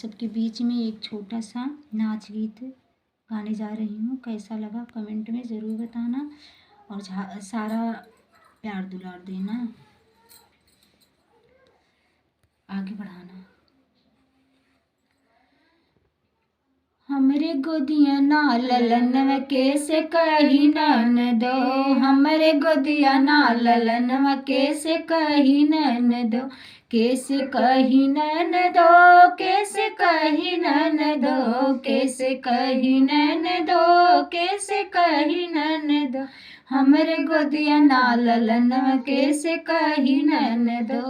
सबके बीच में एक छोटा सा नाच गीत गाने जा रही हूँ। कैसा लगा कमेंट में ज़रूर बताना और सारा प्यार दुलार देना, आगे बढ़ाना। हमरे गोदिया ना ललनवा कैसे कही नन दो, हमरे गोदिया ना ललनवा कैसे कही नन दो, कैसे कही नन दो, कैसे कही नन दो, कैसे कही नन दो, कैसे कही नन दो, हमरे गोदिया ना ललनवा कैसे कही नन दो,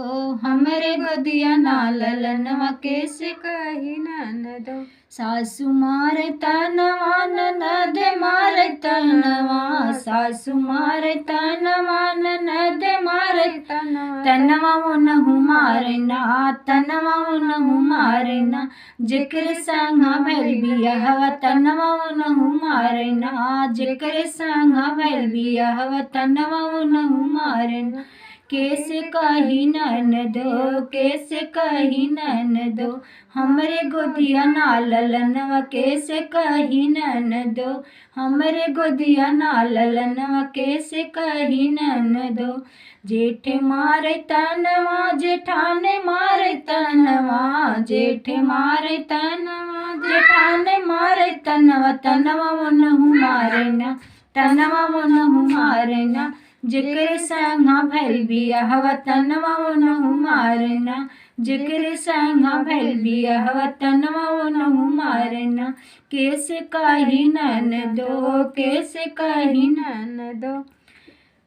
हमरे गोदिया ना ललनवा कैसे कही नन दो। सासु मारे तनवा ननद मारे तनवा, सासु मारे तनवा ननद मारे तनवा, तनवा उनहु मारे ना, तनवा उनहु मारे ना, जेकर संगा भइल बियाहवा तनवा उनहु मारे ना, जेकर संगा भइल बियाहवा तनवा उनहु मारे ना। कैसे कही नन दो, कैसे कही नन दो, हमरे गोदिया ना ललनवा कैसे कही नन दो, हमरे गोदिया ना ललनवा कैसे कही नन दो। जेठ मारे तनवा जेठाने मारे तनवा, जेठ मारे तनवा जेठाने मारे तनवा, तनवा उनहु मारे ना, तनवा उनहु मारे ना, जेकर संगा भइल बियाहवा तनवा उनहु मारे ना, जेकर संगा भइल बियाहवा तनवा उनहु मारे ना। कैसे कही नन दो, कैसे कही नन दो,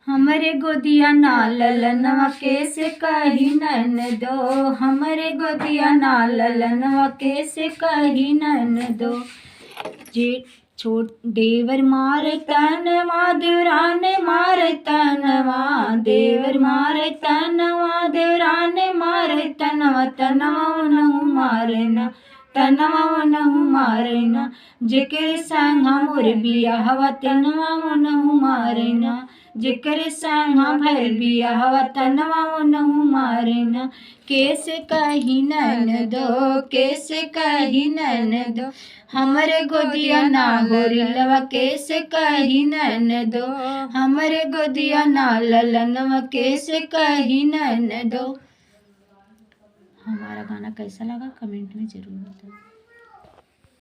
हमरे गोदिया ना ललनवा कैसे कही नन दो, हमरे गोदिया ना ललनवा कैसे कही नन दो। छोट देवर मारे तनवा देवराने मारे तनवा, देवर मारे तनवा देवराने मारे तनवा, तनवा उनहु मारे ना, तनवा उनहु मारे ना, जेकर संगा मोर बियाहवा तनवा उनहु मारे ना, जेकर संगा भइल बियाहवा तनवा उनहु मारे ना। कैसे कही नन दो, कैसे कही नन दो, हमरे गोदिया ना गोरिलवा कैसे कही नन दो, हमरे गोदिया ना ललनवा कैसे कही नन दो। हमारा गाना कैसा लगा कमेंट में ज़रूर बताओ।